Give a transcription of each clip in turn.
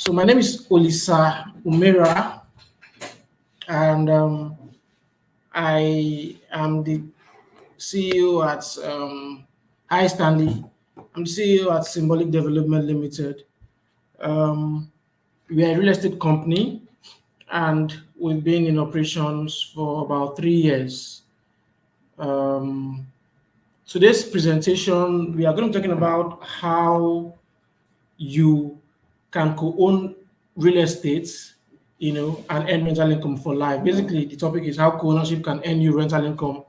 So my name is Olisa Umera, and I am the CEO at Hi Stanley. I'm the CEO at Symbolic Development Limited. Um, we are a real estate company, and we've been in operations for about 3 years. Um, Today's presentation, we are going to be talking about how you can co-own real estate, and earn rental income for life. Basically, the topic is how co-ownership can earn you rental income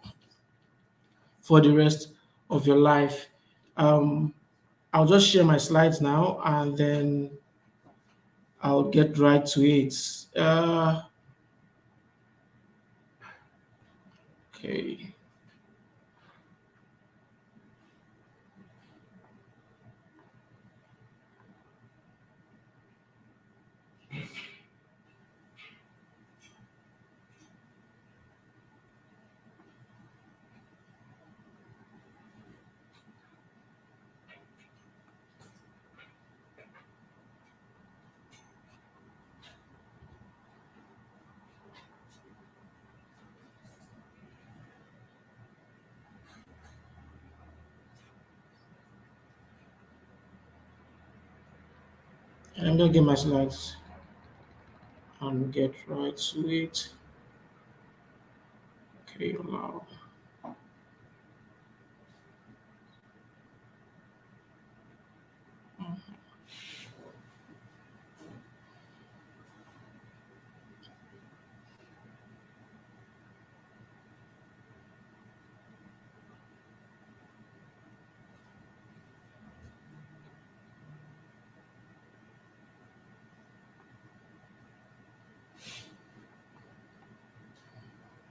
for the rest of your life. Um, I'll just share my slides now, and then I'll get right to it. Okay. I'm gonna get my slides and get right to it. Okay, allow.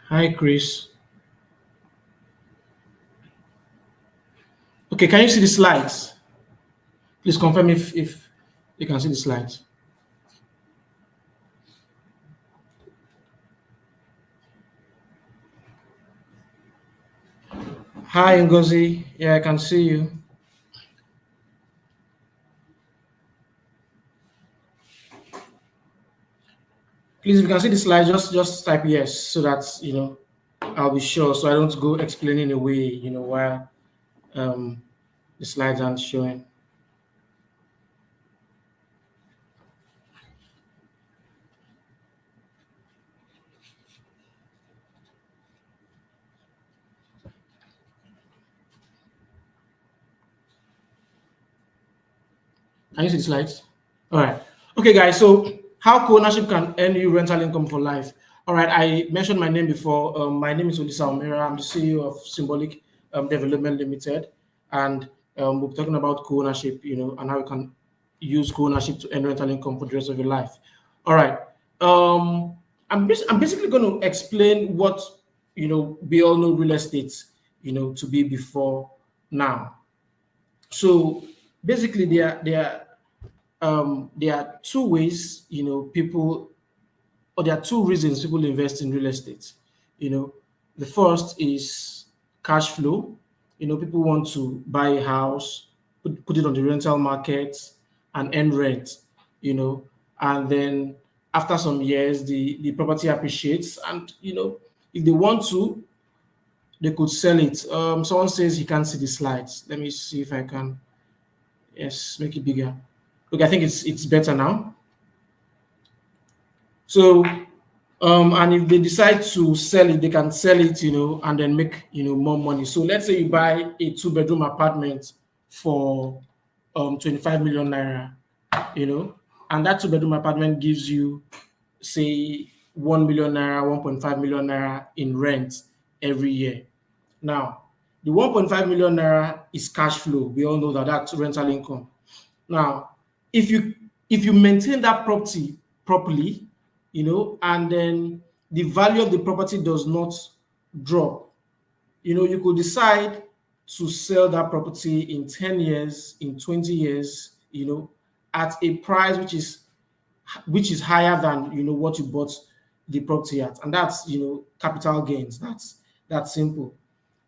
Hi, Chris. Okay, can you see the slides? Please confirm if you can see the slides. Hi, Ngozi. Yeah, I can see you. Please, if you can see the slide, just type yes so that I'll be sure, so I don't go explaining away, while um, the slides aren't showing. Can you see the slides? All right. Okay, guys. So how co-ownership can earn you rental income for life? All right. I mentioned my name before. My name is Olisa Omera. I'm the CEO of Symbolic Development Limited, and we'll be talking about co-ownership, and how you can use co-ownership to earn rental income for the rest of your life. All right. I'm basically going to explain what we all know real estate, to be before now. So basically, there are two ways, people, or there are two reasons people invest in real estate. You know, the first is cash flow. People want to buy a house, put it on the rental market, and earn rent. You know, and then after some years, the property appreciates, and if they want to, they could sell it. Someone says he can't see the slides. Let me see if I can. Yes, make it bigger. Okay, I think it's better now. So, and if they decide to sell it, they can sell it, and then make more money. So let's say you buy a two-bedroom apartment for 25 million naira, and that two-bedroom apartment gives you, say, 1 million naira, 1.5 million naira in rent every year. Now, the 1.5 million naira is cash flow. We all know that that's rental income. Now, if you maintain that property properly, and then the value of the property does not drop, you could decide to sell that property in 10 years, in 20 years, at a price which is higher than what you bought the property at. And that's capital gains. That's simple.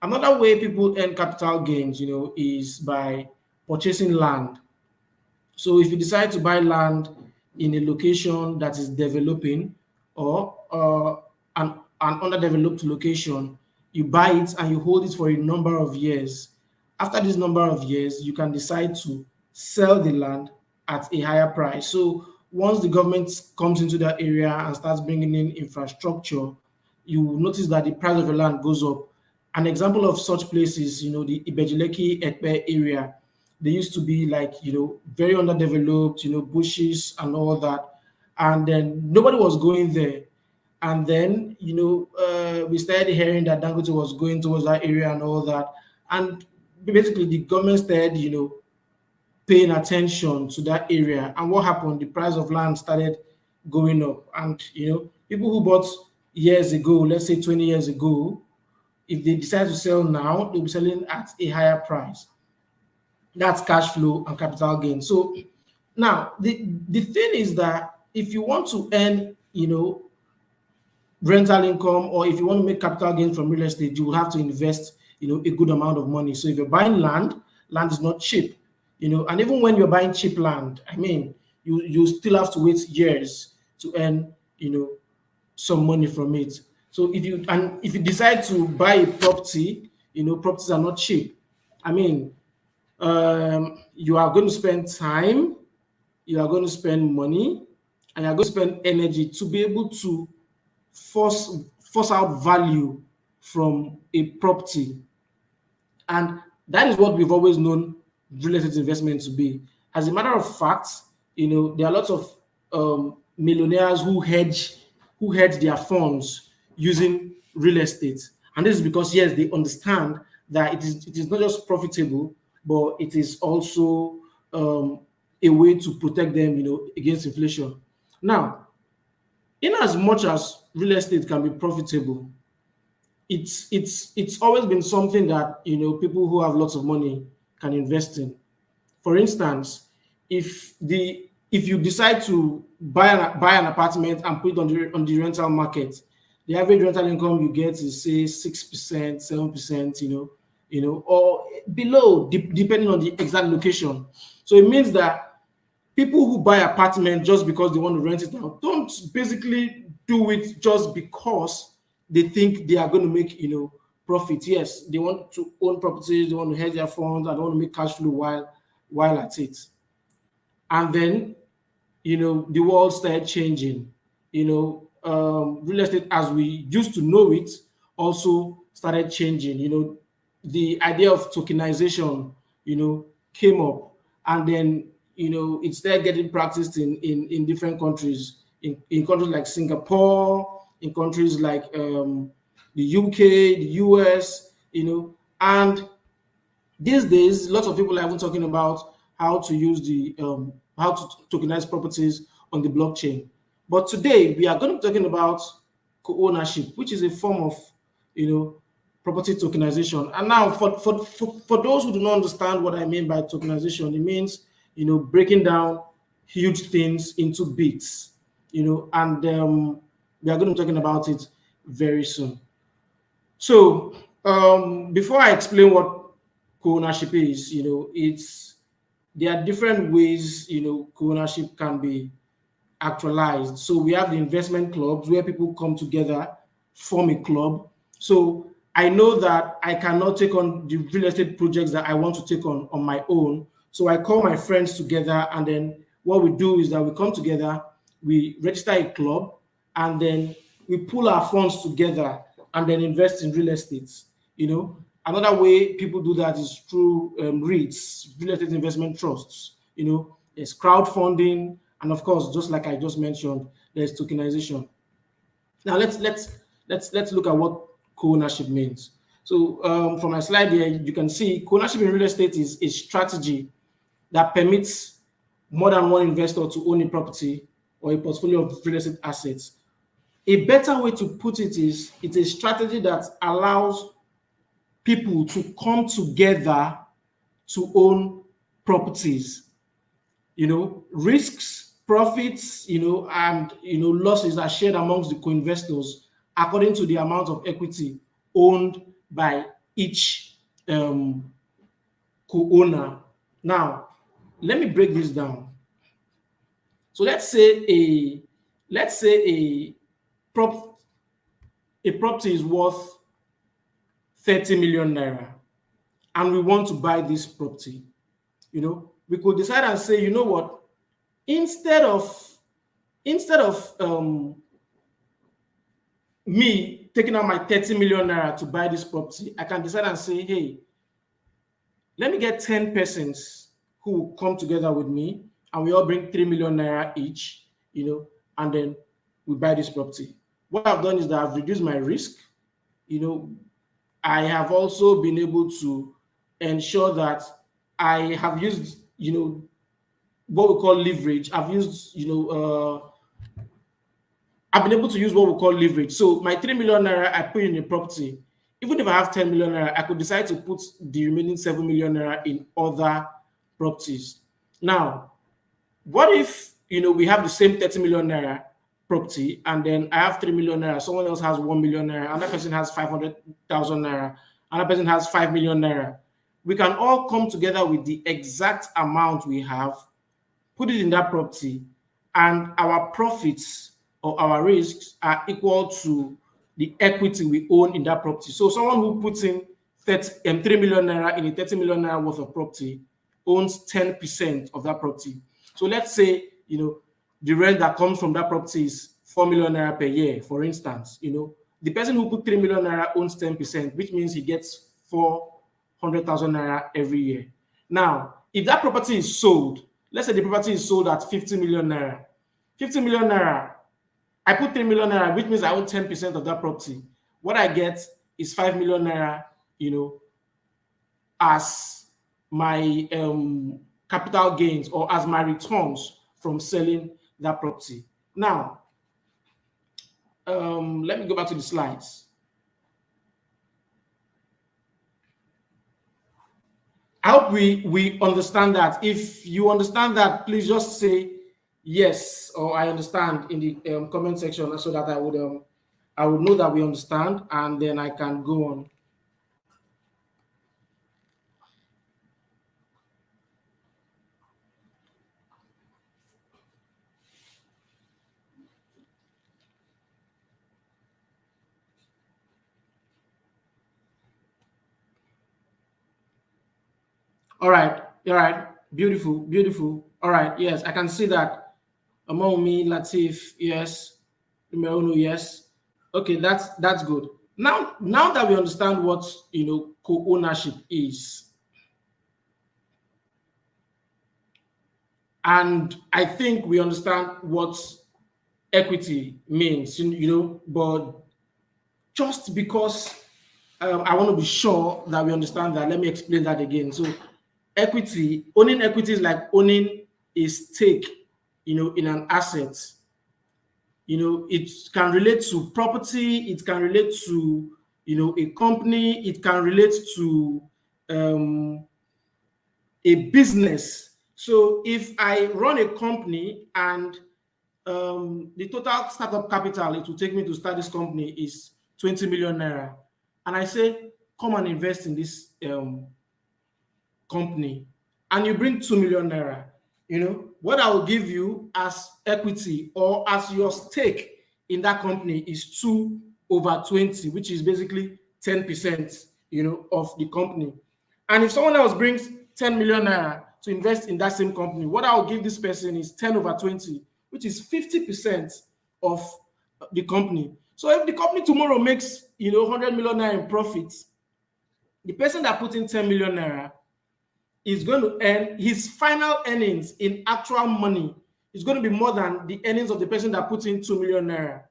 Another way people earn capital gains, is by purchasing land. So if you decide to buy land in a location that is developing, or an underdeveloped location, you buy it and you hold it for a number of years. After this number of years, you can decide to sell the land at a higher price. So once the government comes into that area and starts bringing in infrastructure, you will notice that the price of the land goes up. An example of such places, the Ibejileki Ekpe area, they used to be like, very underdeveloped, bushes and all that. And then nobody was going there. And then, we started hearing that Dangote was going towards that area and all that. And basically, the government started, paying attention to that area. And what happened? The price of land started going up. And, people who bought years ago, let's say 20 years ago, if they decide to sell now, they'll be selling at a higher price. That's cash flow and capital gain. So now the thing is that if you want to earn, rental income, or if you want to make capital gains from real estate, you will have to invest, a good amount of money. So if you're buying land is not cheap, and even when you're buying cheap land, I mean, you still have to wait years to earn, some money from it. So if you decide to buy a property, properties are not cheap. I mean, you are going to spend time, you are going to spend money, and you're going to spend energy to be able to force out value from a property. And that is what we've always known real estate investment to be. As a matter of fact, there are lots of millionaires who hedge their funds using real estate. And this is because, yes, they understand that it is not just profitable, but it is also a way to protect them, against inflation. Now, in as much as real estate can be profitable, it's always been something that, people who have lots of money can invest in. For instance, if you decide to buy an apartment and put it on the rental market, the average rental income you get is, say, 6%, 7%, or below, depending on the exact location. So it means that people who buy apartment just because they want to rent it out don't basically do it just because they think they are going to make, profit. Yes, they want to own properties, they want to hedge their funds, and they want to make cash flow while at it. And then, the world started changing. Real estate as we used to know it also started changing. The idea of tokenization, came up, and then, it started getting practiced in different countries, in countries like Singapore, in countries like the UK, the US, and these days, lots of people are even talking about how to use how to tokenize properties on the blockchain. But today we are going to be talking about co-ownership, which is a form of, property tokenization. And now, for those who do not understand what I mean by tokenization, it means, breaking down huge things into bits, and we are going to be talking about it very soon. So, before I explain what co-ownership is, there are different ways, co-ownership can be actualized. So we have the investment clubs where people come together, form a club. So I know that I cannot take on the real estate projects that I want to take on my own. So I call my friends together, and then what we do is that we come together, we register a club, and then we pull our funds together and then invest in real estate. Another way people do that is through REITs, real estate investment trusts. There's crowdfunding, and of course, just like I just mentioned, there's tokenization. Now let's look at what co-ownership means. So from my slide here, you can see co-ownership in real estate is a strategy that permits more than one investor to own a property or a portfolio of real estate assets. A better way to put it is it's a strategy that allows people to come together to own properties. Risks, profits, and losses are shared amongst the co-investors according to the amount of equity owned by each co-owner. Now, let me break this down. So let's say prop a property is worth 30 million naira and we want to buy this property. We could decide and say, you know what, instead of instead of me taking out my 30 million naira to buy this property, I can decide and say, hey, let me get 10 persons who will come together with me and we all bring 3 million naira each, and then we buy this property. What I've done is that I've reduced my risk. I have also been able to ensure that I have used, what we call leverage. I've been able to use what we call leverage. So my 3 million naira I put in a property. Even if I have 10 million naira, I could decide to put the remaining 7 million naira in other properties. Now, what if we have the same 30 million naira property and then I have 3 million naira, someone else has 1 million naira, another person has 500,000 naira, another person has 5 million naira. We can all come together with the exact amount we have, put it in that property, and our profits or our risks are equal to the equity we own in that property. So someone who puts in 3 million naira in a 30 million naira worth of property owns 10% of that property. So let's say, the rent that comes from that property is 4 million naira per year, for instance. The person who put 3 million naira owns 10%, which means he gets 400,000 naira every year. Now, if that property is sold, let's say the property is sold at 50 million naira. 50 million naira, I put 3 million naira, which means I own 10% of that property. What I get is 5 million naira, as my capital gains or as my returns from selling that property. Now, let me go back to the slides. I hope we understand that. If you understand that, please just say yes or I understand in the comment section so that I would know that we understand and then I can go on. All right. All right. Beautiful. Beautiful. All right. Yes, I can see that. Among me, Latif, yes. Numerono, yes. Okay, that's good. Now that we understand what co-ownership is, and I think we understand what equity means, but just because I want to be sure that we understand that, let me explain that again. So, owning equity is like owning a stake, in an asset. It can relate to property, it can relate to, a company, it can relate to a business. So if I run a company and the total startup capital it will take me to start this company is 20 million naira, and I say, come and invest in this company, and you bring 2 million naira, what I will give you as equity or as your stake in that company is 2/20, which is basically 10%, of the company. And if someone else brings 10 million naira to invest in that same company, what I will give this person is 10/20, which is 50% of the company. So if the company tomorrow makes 100 million naira in profits, the person that put in 10 million naira is going to earn his final earnings in actual money is going to be more than the earnings of the person that put in 2 million naira.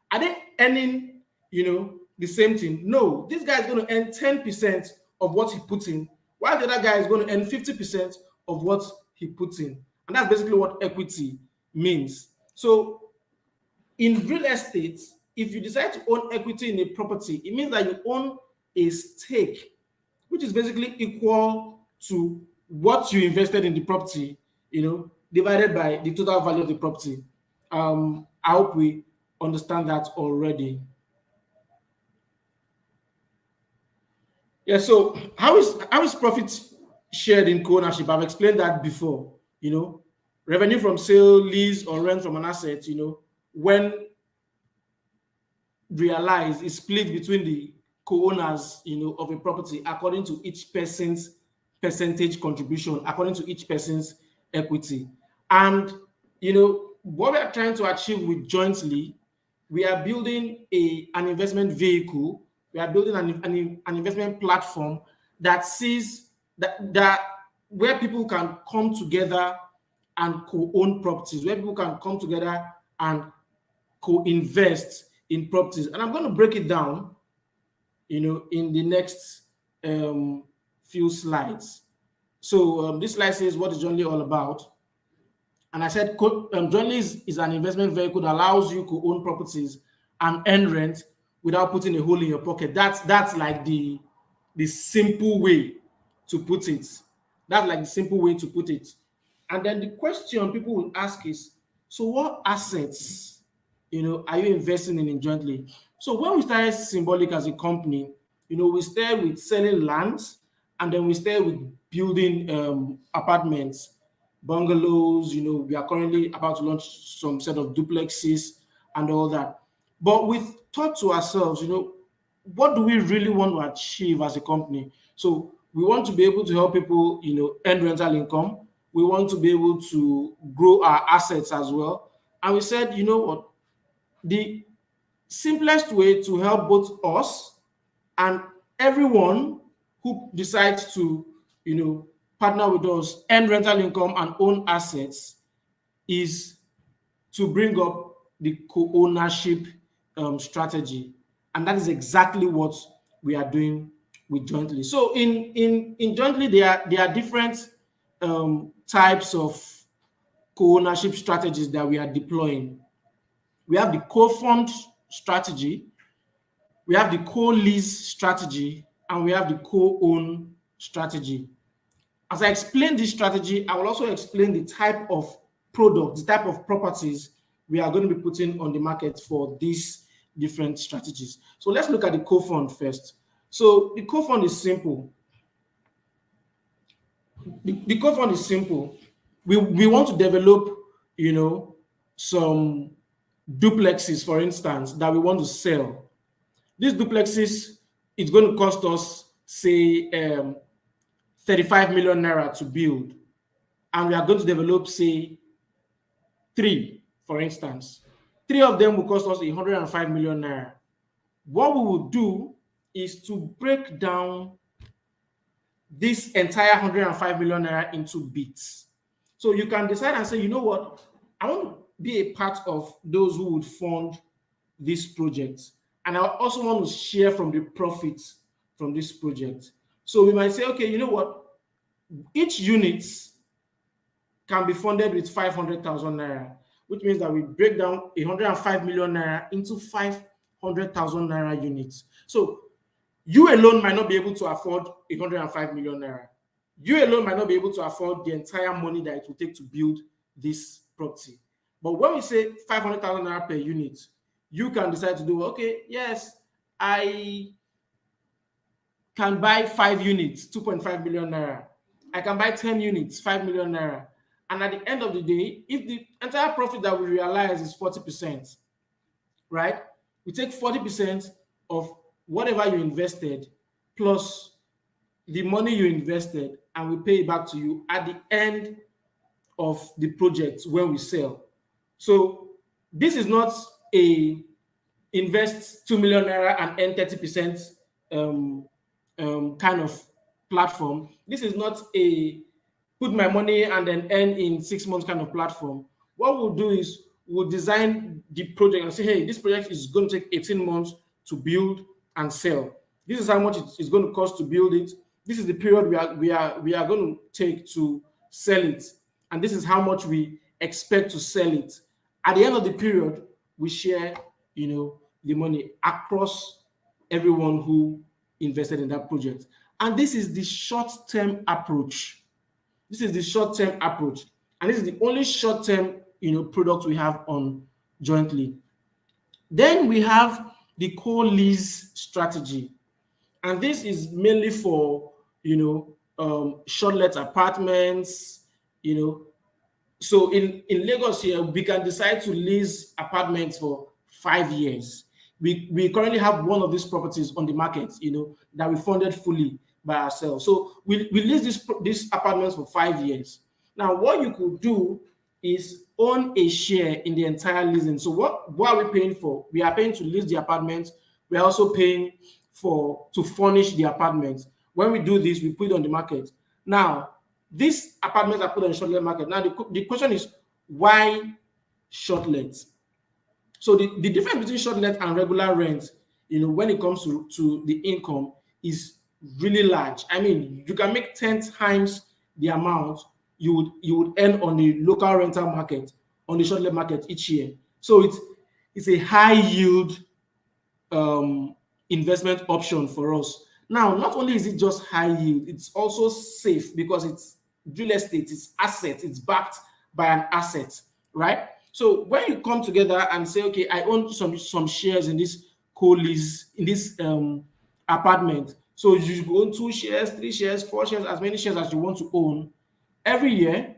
Are they earning, the same thing? No, this guy is going to earn 10% of what he put in, while the other guy is going to earn 50% of what he put in. And that's basically what equity means. So in real estate, if you decide to own equity in a property, it means that you own a stake, which is basically equal to what you invested in the property, divided by the total value of the property. I hope we understand that already. Yeah, so how is profit shared in co-ownership? I've explained that before, Revenue from sale, lease, or rent from an asset, when realized, is split between the co-owners, of a property according to each person's percentage contribution, according to each person's equity. And what we are trying to achieve with jointly, we are building an investment vehicle. We are building an investment platform that sees that where people can come together and co-own properties, where people can come together and co-invest in properties. And I'm going to break it down, in the next few slides. So this slide says, what is jointly all about? And I said, jointly is an investment vehicle that allows you to own properties and earn rent without putting a hole in your pocket. That's like the simple way to put it. That's like the simple way to put it. And then the question people will ask is, so what assets, are you investing in jointly? So when we started Symbolic as a company, we started with selling lands, and then we started with building apartments, bungalows. We are currently about to launch some set of duplexes and all that. But we thought to ourselves, what do we really want to achieve as a company? So we want to be able to help people, earn rental income. We want to be able to grow our assets as well. And we said, you know what? The simplest way to help both us and everyone who decides to, partner with us, earn rental income and own assets is to bring up the co-ownership strategy. And that is exactly what we are doing with jointly. So in jointly, there are different types of co-ownership strategies that we are deploying. We have the co-fund strategy, we have the co-lease strategy, and we have the co-own strategy. As I explain this strategy, I will also explain the type of product, the type of properties we are going to be putting on the market for these different strategies. So let's look at the co-fund first. So the co-fund is simple. The co-fund is simple. We want to develop, some duplexes, for instance, that we want to sell. These duplexes, it's going to cost us, say, 35 million naira to build. And we are going to develop, say, 3, for instance. 3 of them will cost us 105 million naira. What we will do is to break down this entire 105 million naira into bits. So you can decide and say, you know what, I want to be a part of those who would fund this project. And I also want to share from the profits from this project. So we might say, okay, you know what, each unit can be funded with 500,000 naira, which means that we break down 105 million naira into 500,000 naira units. So you alone might not be able to afford 105 million naira. You alone might not be able to afford the entire money that it will take to build this property. But when we say 500,000 naira per unit, you can decide to do, okay, yes, I can buy 5 units, 2.5 million naira. I can buy 10 units, 5 million naira. And at the end of the day, if the entire profit that we realize is 40%, right? We take 40% of whatever you invested plus the money you invested, and we pay it back to you at the end of the project when we sell. So this is not a invest 2 million naira and earn 30% kind of platform. This is not a put my money and then earn in 6 months kind of platform. What we'll do is we'll design the project and say, hey, this project is going to take 18 months to build and sell. This is how much it's going to cost to build it. This is the period we are going to take to sell it, and this is how much we expect to sell it. At the end of the period, we share, the money across everyone who invested in that project. And this is the short-term approach. This is the short-term approach, and this is the only short-term, product we have on jointly. Then we have the co-lease strategy, and this is mainly for short-let apartments, So in Lagos here, we can decide to lease apartments for 5 years. We currently have one of these properties on the market, that we funded fully by ourselves. So we lease these apartments for 5 years. Now, what you could do is own a share in the entire leasing. So what are we paying for? We are paying to lease the apartment. We are also paying for to furnish the apartment. When we do this, we put it on the market. Now, these apartments are put on the short let market. Now, the question is, why short let? So the difference between short let and regular rent, when it comes to the income, is really large. I mean, you can make 10 times the amount you would earn on the local rental market, on the short let market each year. So it's a high yield investment option for us. Now, not only is it just high yield, it's also safe because it's real estate, it's asset, it's backed by an asset, right? So when you come together and say, okay, I own some shares in this co-lease, in this apartment. So you own 2 shares, 3 shares, 4 shares, as many shares as you want to own. Every year,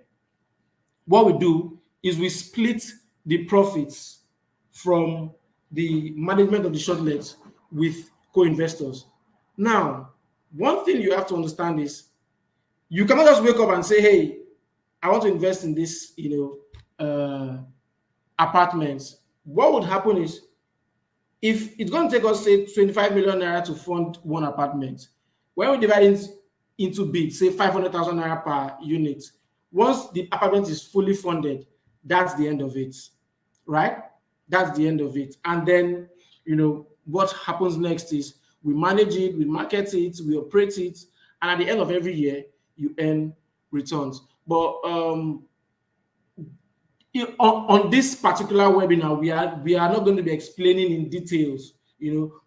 what we do is we split the profits from the management of the shortlet with co-investors. Now, one thing you have to understand is you cannot just wake up and say, hey, I want to invest in this, apartments. What would happen is, if it's going to take us, say, 25 million naira to fund one apartment, when we divide it into bits, say 500,000 naira per unit, once the apartment is fully funded, that's the end of it, right? That's the end of it. And then, what happens next is we manage it, we market it, we operate it, and at the end of every year, you earn returns. But on this particular webinar, we are not going to be explaining in details,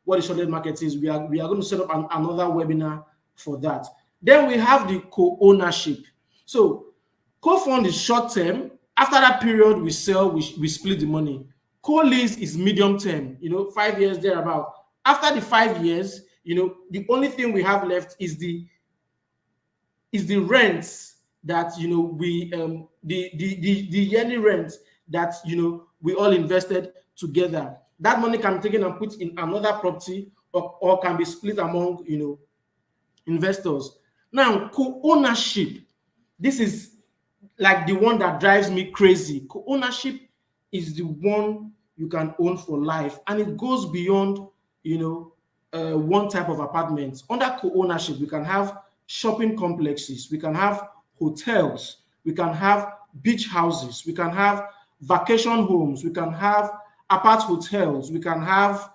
what the short-term market is. We are going to set up another webinar for that. Then we have the co-ownership. So co-fund is short-term. After that period, we sell, we split the money. Co-lease is medium-term, 5 years thereabout. After the 5 years, the only thing we have left is the rents that we the yearly rent that we all invested together. That money can be taken and put in another property, or can be split among investors. Now, co-ownership, this is like the one that drives me crazy. Co-ownership is the one you can own for life, and it goes beyond one type of apartment. Under co-ownership, we can have shopping complexes, we can have hotels, we can have beach houses, we can have vacation homes, we can have apart hotels, we can have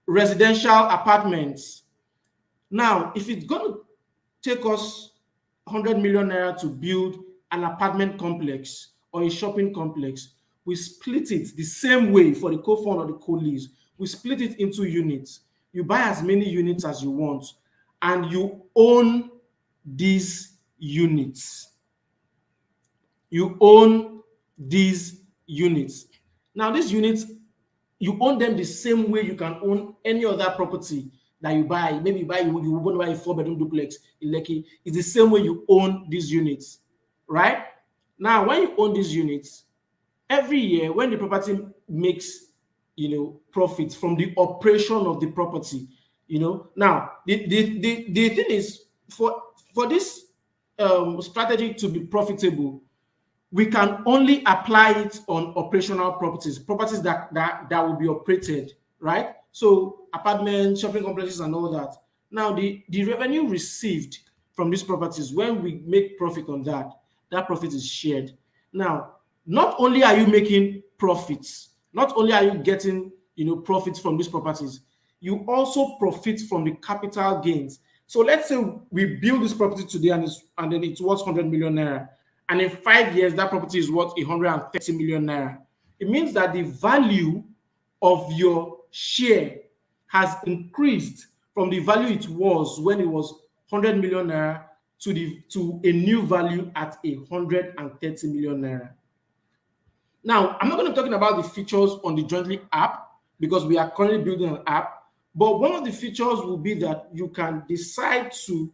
residential apartments. Now, if it's going to take us 100 million naira to build an apartment complex or a shopping complex, we split it the same way for the co-fund or the co-lease. We split it into units. You buy as many units as you want, and you own these units. You own these units. Now, these units, you own them the same way you can own any other property that you buy. Maybe you want to buy a 4-bedroom duplex in Lekki. It's the same way you own these units, right? Now, when you own these units, every year when the property makes profits from the operation of the property, now the thing is, for this strategy to be profitable, we can only apply it on operational properties that will be operated, right? So apartments, shopping complexes, and all that. Now, the revenue received from these properties, when we make profit on that profit is shared. Now, not only are you making profits, not only are you getting profits from these properties, you also profit from the capital gains. So let's say we build this property today and then it's worth 100 million naira, and in 5 years that property is worth 130 million naira. It means that the value of your share has increased from the value it was when it was 100 million naira to a new value at 130 million naira. Now, I'm not going to be talking about the features on the Jointly app because we are currently building an app, but one of the features will be that you can decide to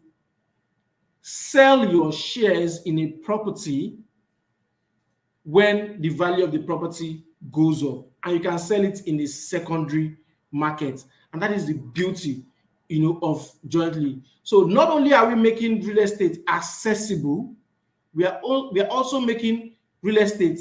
sell your shares in a property when the value of the property goes up, and you can sell it in the secondary market. And that is the beauty, of jointly. So not only are we making real estate accessible, we are also making real estate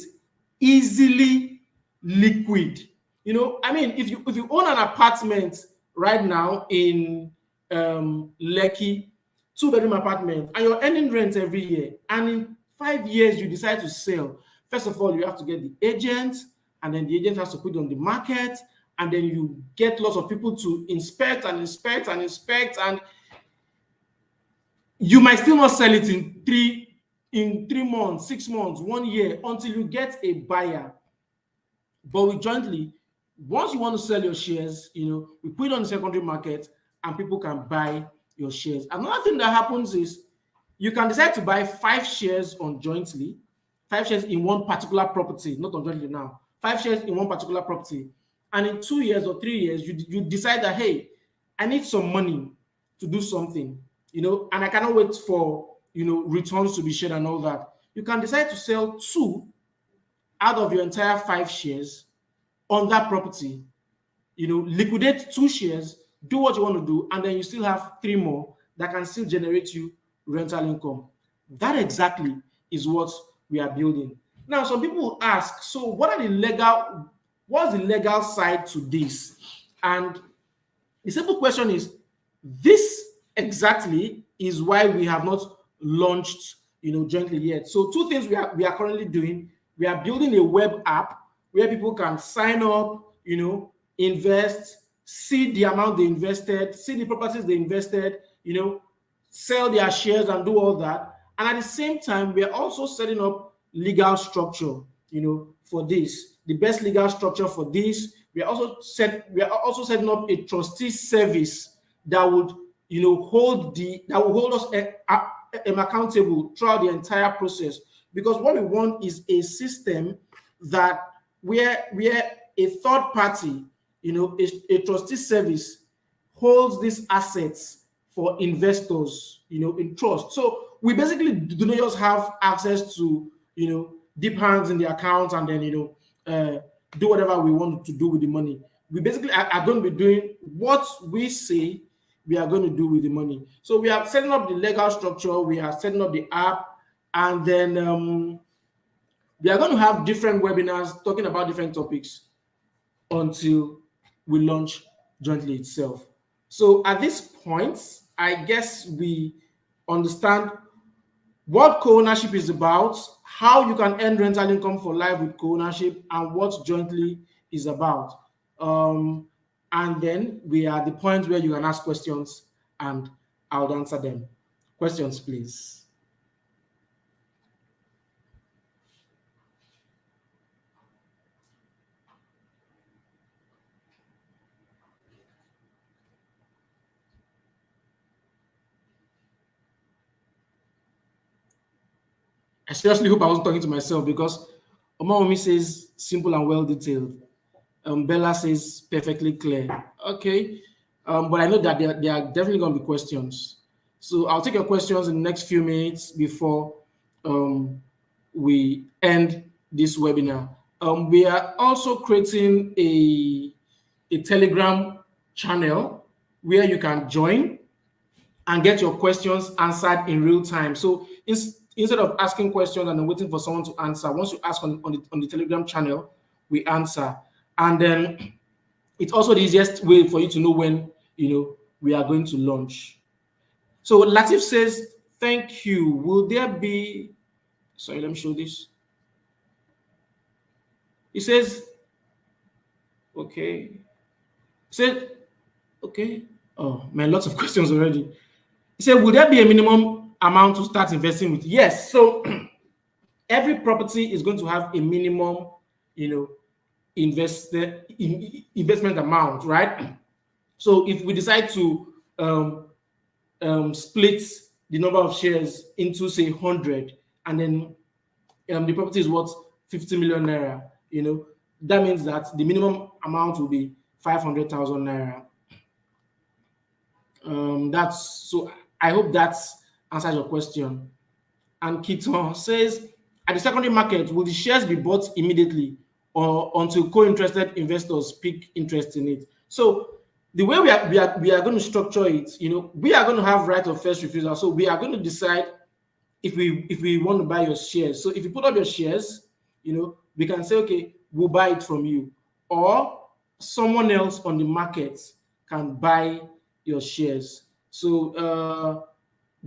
easily liquid. I mean, if you own an apartment right now in Lekki, two-bedroom apartment, and you're earning rent every year, and in 5 years you decide to sell, first of all, you have to get the agent, and then the agent has to put it on the market, and then you get lots of people to inspect and inspect and inspect, and you might still not sell it in 3 months, 6 months, 1 year, until you get a buyer. But with jointly, once you want to sell your shares, we put it on the secondary market and people can buy your shares. Another thing that happens is you can decide to buy 5 shares on jointly, 5 shares in one particular property, not on jointly now, 5 shares in one particular property. And in 2 years or 3 years, you decide that, hey, I need some money to do something, and I cannot wait for, returns to be shared and all that. You can decide to sell 2 out of your entire 5 shares on that property, liquidate 2 shares, do what you want to do, and then you still have 3 more that can still generate you rental income. That exactly is what we are building. Now, some people will ask, so what's the legal side to this? And the simple question is, this exactly is why we have not launched, jointly yet. So 2 things we are currently doing. We are building a web app where people can sign up, invest, see the amount they invested, see the properties they invested, sell their shares and do all that. And at the same time, we are also setting up legal structure, for this. The best legal structure for this. We are also setting up a trustee service that would, hold us accountable throughout the entire process. Because what we want is a system that where a third party, a trustee service holds these assets for investors, in trust. So we basically do not just have access to, deep hands in the account and then, do whatever we want to do with the money. We basically are going to be doing what we say we are going to do with the money. So we are setting up the legal structure, we are setting up the app, and then we are going to have different webinars talking about different topics until we launch jointly itself. So at this point, I guess we understand what co-ownership is about, how you can earn rental income for life with co-ownership, and what jointly is about. And then we are at the point where you can ask questions and I'll answer them. Questions, please. I seriously hope I wasn't talking to myself, because Omaomi says simple and well detailed. Bella says perfectly clear. Okay. But I know that there are definitely going to be questions. So I'll take your questions in the next few minutes before we end this webinar. We are also creating a Telegram channel where you can join and get your questions answered in real time. So instead of asking questions and then waiting for someone to answer, once you ask on the Telegram channel, we answer. And then it's also the easiest way for you to know when we are going to launch. So Latif says, thank you. Will there be, sorry, let me show this. He says, okay. He said, okay. Oh man, lots of questions already. He said, will there be a minimum amount to start investing with? Yes. So every property is going to have a minimum, investment amount, right? So if we decide to split the number of shares into, say, 100, and then the property is worth 50 million naira, that means that the minimum amount will be 500,000 naira. That's so. I hope that answers your question. And Keaton says, at the secondary market, will the shares be bought immediately or until co-interested investors pick interest in it? So the way we are going to structure it, we are going to have right of first refusal. So we are going to decide if we want to buy your shares. So if you put up your shares, we can say, okay, we'll buy it from you, or someone else on the market can buy your shares. So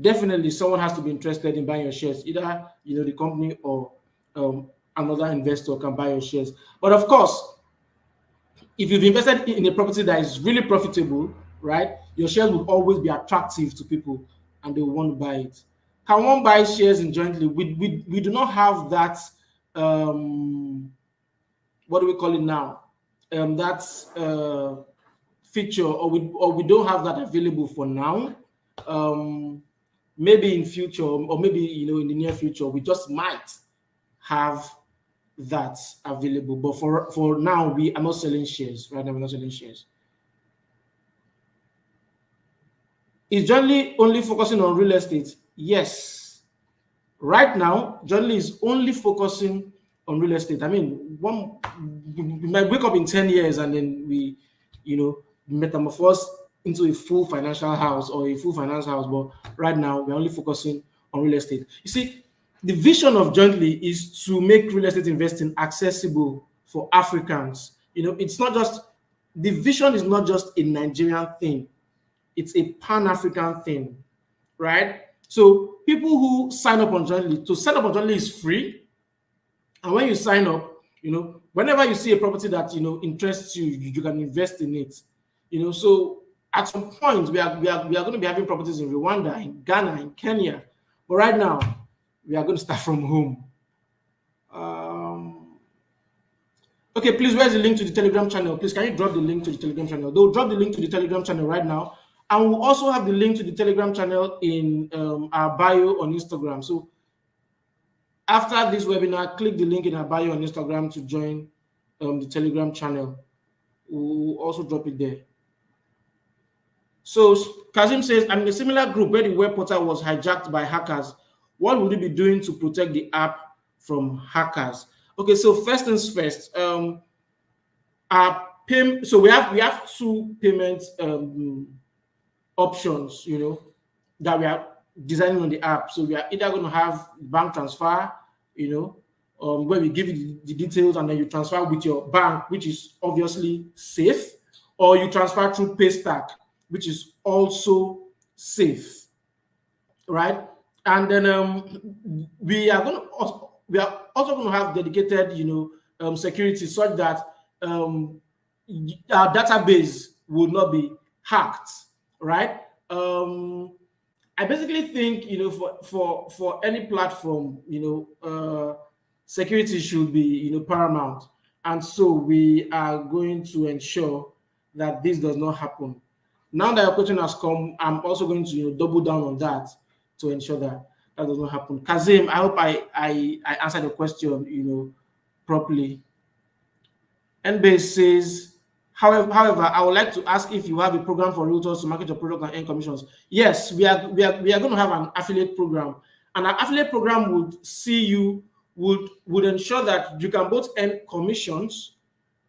definitely someone has to be interested in buying your shares, either the company or another investor can buy your shares. But of course, if you've invested in a property that is really profitable, right, your shares will always be attractive to people and they will want to buy it. Can one buy shares in jointly? We do not have that. What do we call it now? That feature, or we don't have that available for now. Maybe in future, or maybe in the near future, we just might have that available. But for now, we are not selling shares. Right now, we're not selling shares. Is Johnny only focusing on real estate? Yes. Right now, Johnny is only focusing on real estate. I mean, we might wake up in 10 years and then we, metamorphose into a full financial house or a full finance house. But right now, we're only focusing on real estate. You see, the vision of Jointly is to make real estate investing accessible for Africans. It's not just, the vision is not just a Nigerian thing, it's a Pan-African thing, right? So people who sign up on Jointly, to sign up on Jointly is free. And when you sign up, whenever you see a property that interests you, you can invest in it. So at some point we are going to be having properties in Rwanda, in Ghana, in Kenya. But right now, we are going to start from home. Okay, please, where's the link to the Telegram channel? Please, can you drop the link to the Telegram channel? They'll drop the link to the Telegram channel right now. And we'll also have the link to the Telegram channel in our bio on Instagram. So after this webinar, click the link in our bio on Instagram to join the Telegram channel. We'll also drop it there. So Kazim says, I'm in a similar group where the web portal was hijacked by hackers. What would you be doing to protect the app from hackers? Okay, so first things first. So we have two payment options, that we are designing on the app. So we are either going to have bank transfer, where we give you the details and then you transfer with your bank, which is obviously safe, or you transfer through Paystack, which is also safe, right? And then we are also going to have dedicated, security such that our database will not be hacked, right? I basically think, for any platform, security should be, paramount. And so we are going to ensure that this does not happen. Now that your question has come, I'm also going to, double down on that to ensure that that does not happen. Kazim, I hope I answered the question, properly. NBase says, however, I would like to ask if you have a program for realtors to market your product and earn commissions. Yes, we are going to have an affiliate program, and our affiliate program would ensure that you can both earn commissions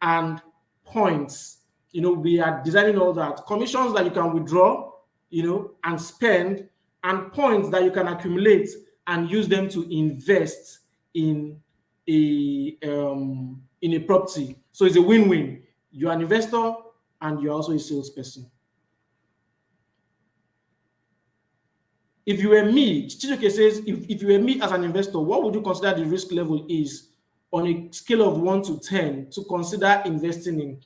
and points. We are designing all that. Commissions that you can withdraw, and spend, and points that you can accumulate and use them to invest in a property. So it's a win-win. You're an investor and you're also a salesperson. If you were me, Chichoke says, if you were me as an investor, what would you consider the risk level is on a scale of 1 to 10 to consider investing in?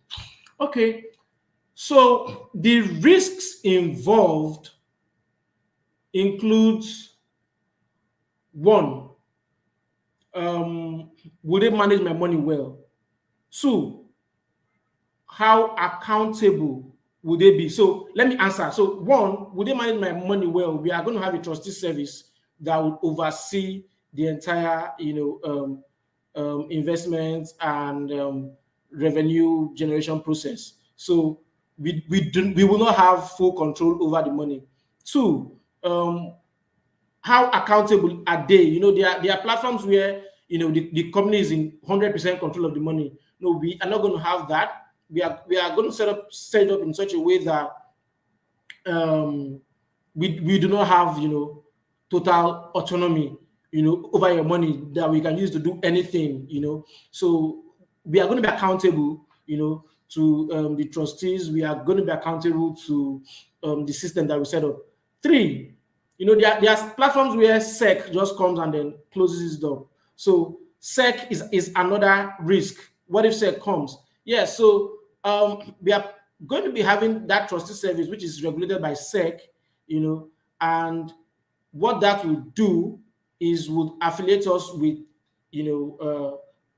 Okay, so the risks involved includes, one, will they manage my money well? Two, how accountable would they be? So let me answer. So one, would they manage my money well? We are going to have a trustee service that will oversee the entire, investments and revenue generation process. So we will not have full control over the money. Two, how accountable are they? There are platforms where the company is in 100% control of the money. No, we are not going to have that. We are going to set it up in such a way that um, we do not have total autonomy over your money that we can use to do anything. So we are going to be accountable to the trustees. We are going to be accountable to the system that we set up. Three, there are platforms where SEC just comes and then closes its door. So SEC is another risk. What if SEC comes? Yeah, so we are going to be having that trustee service, which is regulated by SEC, and what that will do is would affiliate us with,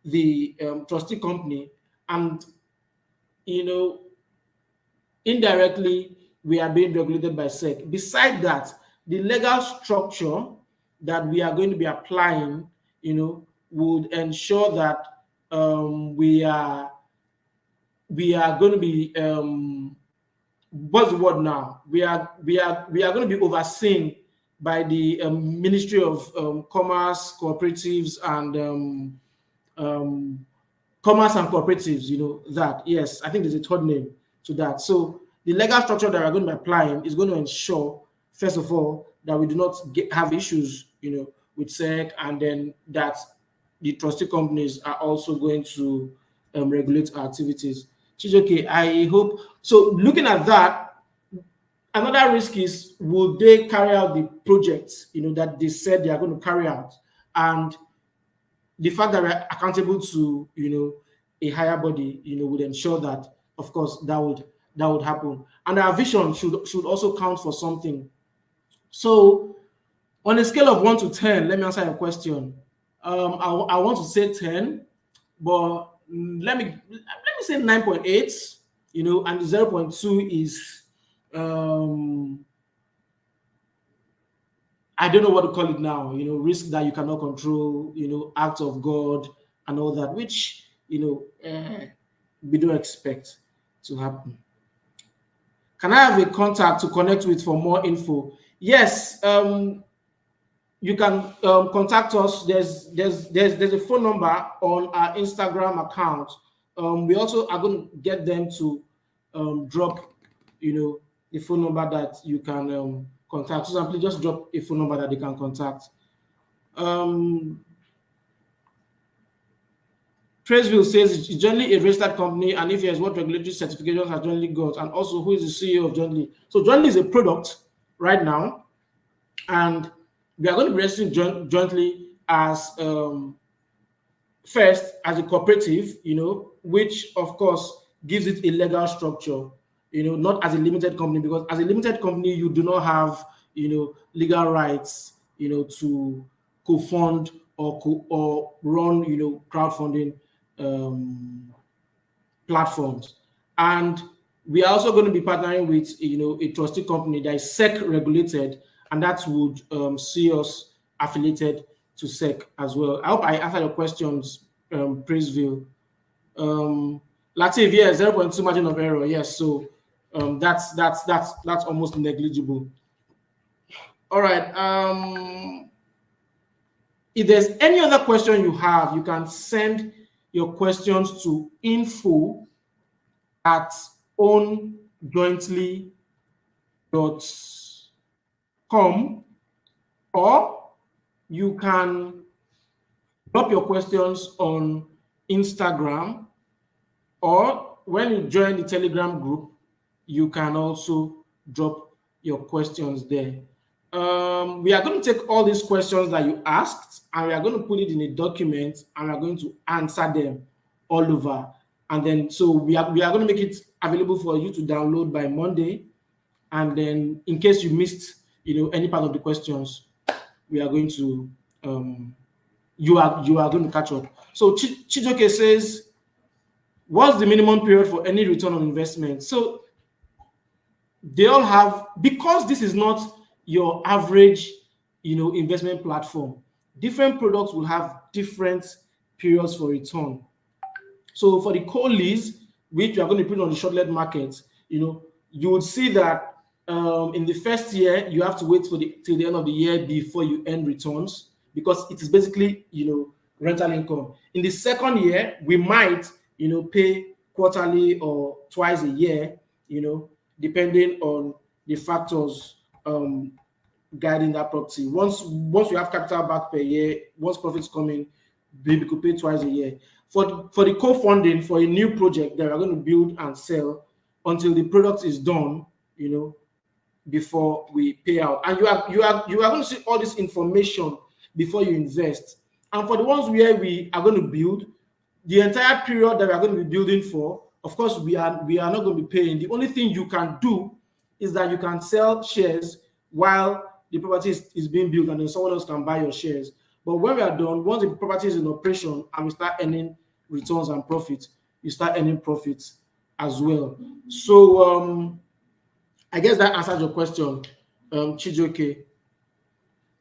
the trustee company, and you know, indirectly we are being regulated by SEC. Beside that, the legal structure that we are going to be applying, would ensure that we are going to be what's the word now? We are going to be overseen by the Ministry of Commerce, Cooperatives, and Commerce and Cooperatives. That, yes, I think there's a third name to that. So the legal structure that we're going to be applying is going to ensure, first of all, that we do not have issues, with SEC, and then that the trustee companies are also going to regulate our activities. Chijoke, I hope so. Looking at that, another risk is, will they carry out the projects that they said they are going to carry out, and the fact that we're accountable to a higher body would ensure that, of course, that would happen, and our vision should also count for something. So on a scale of 1 to 10, let me answer your question. I want to say 10, but let me say 9.8, and 0.2 is I don't know what to call it now, risk that you cannot control, act of God and all that, which we don't expect to happen. Can I have a contact to connect with for more info? Yes, you can contact us. There's a phone number on our Instagram account. We also are going to get them to drop, the phone number that you can contact. So simply just drop a phone number that they can contact. Traceville says it's generally a registered company, and if yes, what regulatory certifications has generally got, and also who is the CEO of Jointly? So Jointly is a product right now, and we are going to be registering jointly as first as a cooperative, which of course gives it a legal structure, not as a limited company, because as a limited company you do not have legal rights to co-fund or run crowdfunding platforms. And we are also going to be partnering with a trustee company that is SEC regulated, and that would see us affiliated to SEC as well. I hope I answered your questions, Praiseville. Latif, yes, 0.2 margin of error, yes. So that's almost negligible. All right. If there's any other question you have, you can send your questions to info@ownjointly.com, or you can drop your questions on Instagram, or when you join the Telegram group, you can also drop your questions there. We are going to take all these questions that you asked, and we are going to put it in a document, and we are going to answer them all over. And then, so we are going to make it available for you to download by Monday. And then, in case you missed, any part of the questions, we are going to, you are going to catch up. So Chijoke says, what's the minimum period for any return on investment? So they all have, because this is not your average, investment platform, different products will have different periods for return. So for the co-lease, which we are going to put on the short-let market, you would see that In the first year, you have to wait for the till the end of the year before you earn returns because it is basically rental income. In the second year, we might pay quarterly or twice a year, depending on the factors guiding that property. Once you have capital back per year, once profits come in, we could pay twice a year. For the co-funding for a new project that we're going to build and sell until the product is done, before we pay out. And you are going to see all this information before you invest. And for the ones where we are going to build, the entire period that we are going to be building for, of course, we are not going to be paying. The only thing you can do is that you can sell shares while the property is being built, and then someone else can buy your shares. But when we are done, once the property is in operation and we start earning returns and profits, you start earning profits as well. So I guess that answers your question, Chijoke.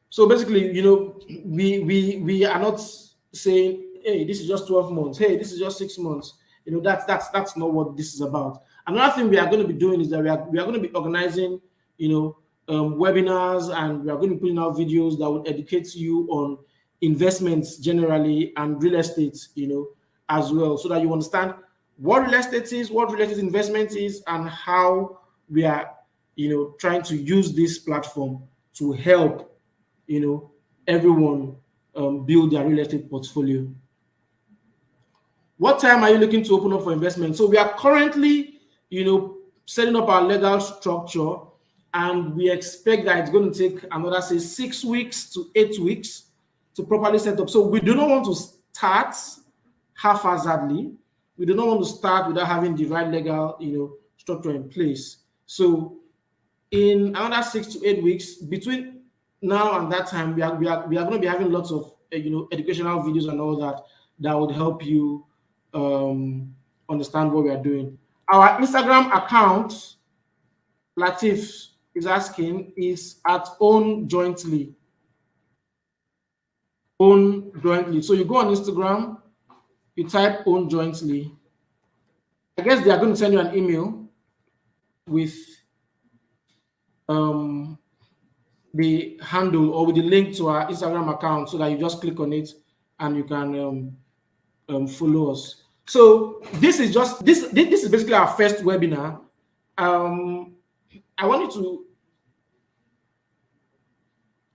So basically, we are not saying, hey, this is just 12 months. Hey, this is just 6 months. That's not what this is about. Another thing we are going to be doing is that we are going to be organizing, webinars, and we are going to be putting out videos that will educate you on investments generally and real estate, as well, so that you understand what real estate is, what real estate investment is, and how we are, trying to use this platform to help, everyone build their real estate portfolio. What time are you looking to open up for investment? So we are currently, setting up our legal structure, and we expect that it's going to take another, say, 6 weeks to 8 weeks to properly set up. So we do not want to start haphazardly. We do not want to start without having the right legal, structure in place. So in another 6 to 8 weeks, between now and that time, we are going to be having lots of educational videos and all that would help you understand what we are doing. Our Instagram account, Latif is asking, is at Own Jointly. Own Jointly. So you go on Instagram, you type Own Jointly. I guess they are going to send you an email with the handle or with the link to our Instagram account, so that you just click on it and you can follow us. So this is basically our first webinar. I want you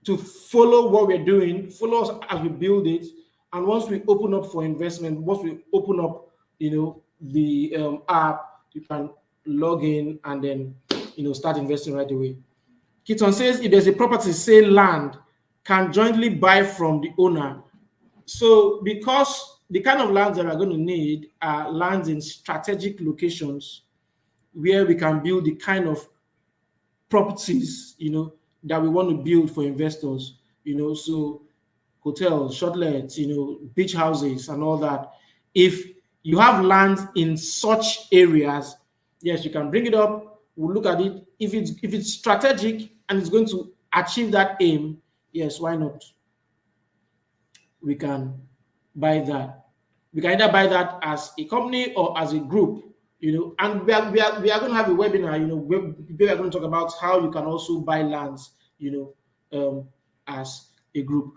to follow what we're doing, follow us as we build it, and once we open up for investment, once we open up, the app, you can log in and then start investing right away. Keaton says, if there's a property, say land, can jointly buy from the owner. So because the kind of lands that we're going to need are lands in strategic locations where we can build the kind of properties, that we want to build for investors, so hotels, shortlets, beach houses and all that. If you have land in such areas, yes, you can bring it up. We'll look at it. If it's strategic and it's going to achieve that aim, yes, why not? We can buy that. We can either buy that as a company or as a group, and we are going to have a webinar, where we are going to talk about how you can also buy lands, as a group.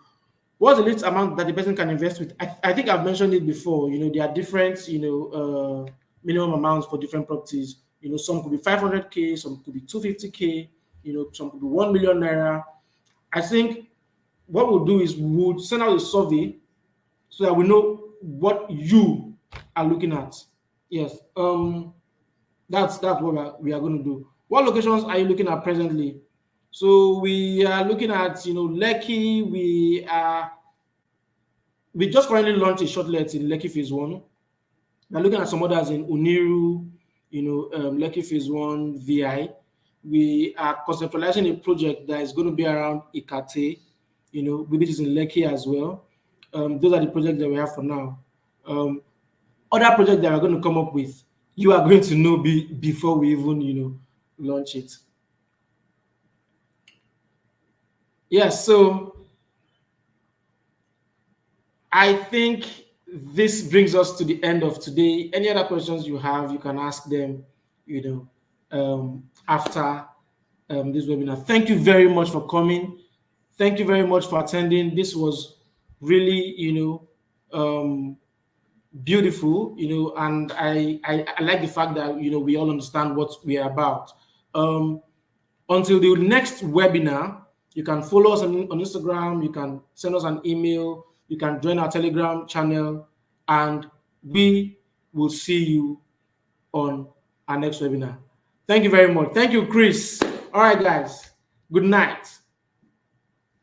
What's the least amount that the person can invest with? I think I've mentioned it before. There are different, minimum amounts for different properties. Some could be 500K, some could be 250K, some could be 1 million naira. I think what we'll do is we'll send out a survey so that we know what you are looking at. Yes, that's what we are going to do. What locations are you looking at presently? So we are looking at, Lekki. We just currently launched a shortlet in Lekki Phase 1. We're looking at some others in Uniru, Lekki Phase 1, VI. We are conceptualizing a project that is going to be around Ikate, which is in Lekki as well. Those are the projects that we have for now. Other projects that we're going to come up with, you are going to know before we even, launch it. Yes, so I think this brings us to the end of today. Any other questions you have, you can ask them, after this webinar. Thank you very much for coming. Thank you very much for attending. This was really, beautiful, and I like the fact that we all understand what we are about. Um, until the next webinar, you can follow us on Instagram, you can send us an email, you can join our Telegram channel, and we will see you on our next webinar. Thank you very much. Thank you, Chris. All right, guys. Good night.